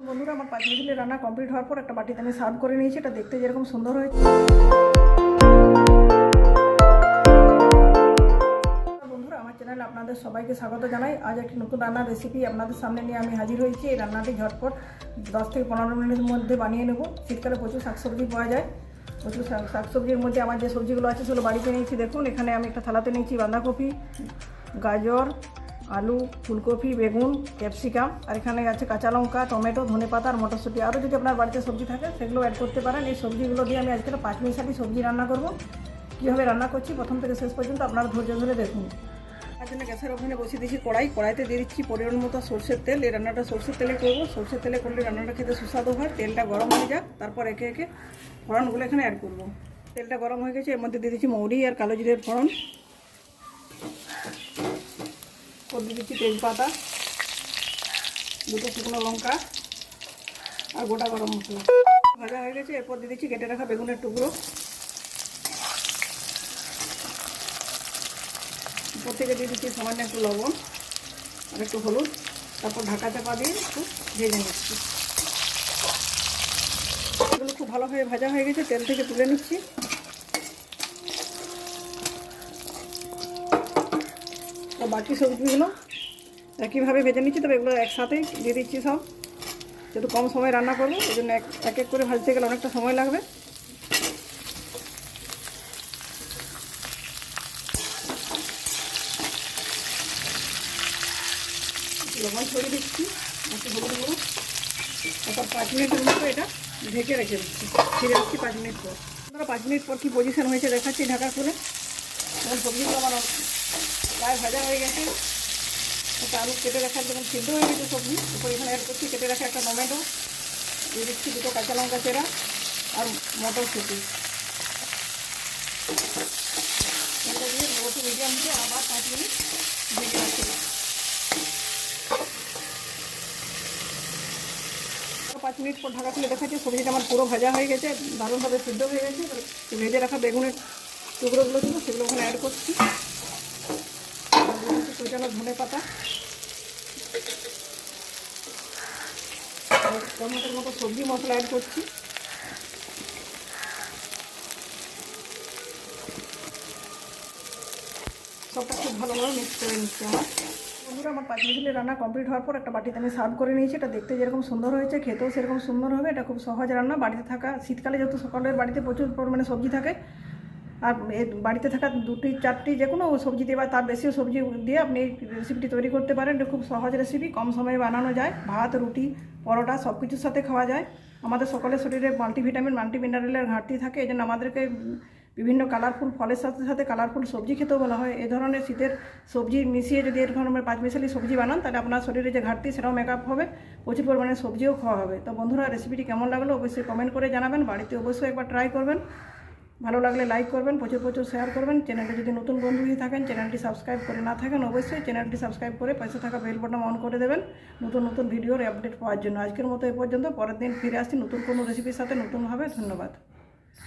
বন্ধুরা আমার 5 মিনিটের রান্না কমপ্লিট হওয়ার পর একটা বাটিতে আমি সার্ভ করে নিয়েছি। এটা দেখতে যেরকম সুন্দর হয়েছে। বন্ধুরা আমার চ্যানেলে আপনাদের সবাইকে স্বাগত জানাই। আজ একটি নতুন রান্নার রেসিপি আপনাদের সামনে নিয়ে আমি হাজির হয়েছি। এই রান্নাটি ঝটপট 10 থেকে 15 মিনিটের মধ্যে বানিয়ে নেব। শীতকালে প্রচুর শাকসবজি পাওয়া যায়। প্রচুর শাকসবজির মধ্যে আমার যে সবজিগুলো আছে সেগুলো বাড়িতে নিয়েছি। দেখুন এখানে আমি একটা থালাতে নিয়েছি বাঁধাকপি, গাজর, আলু, ফুলকপি, বেগুন, ক্যাপসিকাম, আর এখানে আছে কাঁচা লঙ্কা, টমেটো, ধনেপাতা আর মটরশুঁটি। আরও যদি আপনার বাড়িতে সবজি থাকে সেগুলো অ্যাড করতে পারেন। এই সবজিগুলো দিয়ে আমি আজকে 5 মিনিট সবজি রান্না করব। কীভাবে রান্না করছি প্রথম থেকে শেষ পর্যন্ত আপনারা ধৈর্য ধরে দেখুন। তার জন্য গ্যাসের ওখানে বসিয়ে দিয়েছি কড়াইতে দিয়ে দিচ্ছি পরিমাণ মতো সরষের তেল। এই রান্নাটা সরষের তেলে করবো। সরষের তেলে করলে রান্নাটা খেতে সুস্বাদু হয়। তেলটা গরম হয়ে যাক, তারপর একে একে ফোড়নগুলো এখানে অ্যাড করবো। তেলটা গরম হয়ে গেছে, এর মধ্যে দিয়ে দিচ্ছি মৌরি আর কালো জিরের ফোড়ন, দিয়ে দিচ্ছি তেজপাতা, দুটো শুকনো লঙ্কা আর গোটা গরম মশলা। ভাজা হয়ে গেছে, এরপর দিয়ে দিচ্ছি কেটে রাখা বেগুনের টুকরো। উপর থেকে দিয়ে দিচ্ছি সামান্য একটু লবণ আর একটু হলুদ। তারপর ঢাকা চাপা দিয়ে একটু ভেজে নিচ্ছি। এগুলো খুব ভালোভাবে ভাজা হয়ে গেছে, তেল থেকে তুলে নিচ্ছি। আর বাকি সবজিগুলো একইভাবে ভেজে নিচ্ছি, তবে এগুলো একসাথেই দিয়ে দিচ্ছি সব। যেহেতু কম সময় রান্না করবো এই জন্য এক এক করে ভাজতে গেলে অনেকটা সময় লাগবে। লবণ ছড়িয়ে দিচ্ছি, একটু হলুদ গুঁড়ো। তারপর 5 মিনিটের মতো এটা ঢেকে রেখে দিচ্ছি। ফিরে আসছি 5 মিনিট পর। 5 মিনিট পর কী পজিশন হয়েছে দেখাচ্ছি ঢাকা খুলে। এবং সবজিগুলো আমার প্রায় ভাজা হয়ে গেছে। একটা আলু কেটে রাখার যখন সিদ্ধ হয়ে গেছে সবজি, তারপর এখানে অ্যাড করছি কেটে রাখা একটা টমেটো, দিয়ে দিচ্ছি দুটো কাঁচা লঙ্কা চেরা আর মটরশুঁটি। এটা দিয়ে লো টু মিডিয়াম দিয়ে আবার 5 মিনিট ভেজে রাখছি। 5 মিনিট পর ঢাকা খুলে দেখাচ্ছি সবজিটা আমার পুরো ভাজা হয়ে গেছে, দারুণভাবে সিদ্ধ হয়ে গেছে। ভেজে রাখা বেগুনের টুকরোগুলো ছিল সেগুলো ওখানে অ্যাড করছি। কুচানো ধনেপাতা, টমেটোর মতো সবজি মশলা অ্যাড করছি। সবটা খুব ভালোভাবে মিক্স করে নিচ্ছি। বন্ধুরা আমার 5 মিনিটের রান্না কমপ্লিট হওয়ার পর একটা বাটিতে আমি সার্ভ করে নিয়েছি। এটা দেখতে যেরকম সুন্দর হয়েছে খেতেও সেরকম সুন্দর হবে। এটা খুব সহজ রান্না। বাড়িতে থাকা শীতকালে যেহেতু সকলের বাড়িতে প্রচুর পরিমাণে সবজি থাকে, আর বাড়িতে থাকা 2টি 4টি যে কোনো সবজি দিয়ে বা তার বেশিও সবজি দিয়ে আপনি এই রেসিপিটি তৈরি করতে পারেন। এটা খুব সহজ রেসিপি, কম সময়ে বানানো যায়। ভাত, রুটি, পরোটা সব কিছুর সাথে খাওয়া যায়। আমাদের সকলের শরীরে মাল্টিভিটামিন, মাল্টিমিনারেলের ঘাটতি থাকে, এই জন্য আমাদেরকে বিভিন্ন কালারফুল ফলের সাথে সাথে কালারফুল সবজি খেতেও বলা হয়। এই ধরনের শীতের সবজি মিশিয়ে যদি এর ধরনের 5 মিশালি সবজি বানান, তাহলে আপনার শরীরে যে ঘাটতি সেটাও মেকআপ হবে, প্রচুর পরিমাণে সবজিও খাওয়া হবে। তো বন্ধুরা রেসিপিটি কেমন লাগলো অবশ্যই কমেন্ট করে জানাবেন। বাড়িতে অবশ্যই একবার ট্রাই করবেন। ভালো লাগলে লাইক করবেন, প্রচুর শেয়ার করবেন। চ্যানেলটি যদি নতুন বন্ধু হয়ে থাকেন, চ্যানেলটি সাবস্ক্রাইব করে না থাকেন, অবশ্যই চ্যানেলটি সাবস্ক্রাইব করে পাশে থাকা বেল বাটন অন করে দেবেন নতুন ভিডিওর আপডেট পাওয়ার জন্য। আজকের মতো এ পর্যন্ত। পরের দিন ফিরে আসছি নতুন কোনো রেসিপির সাথে নতুনভাবে। ধন্যবাদ।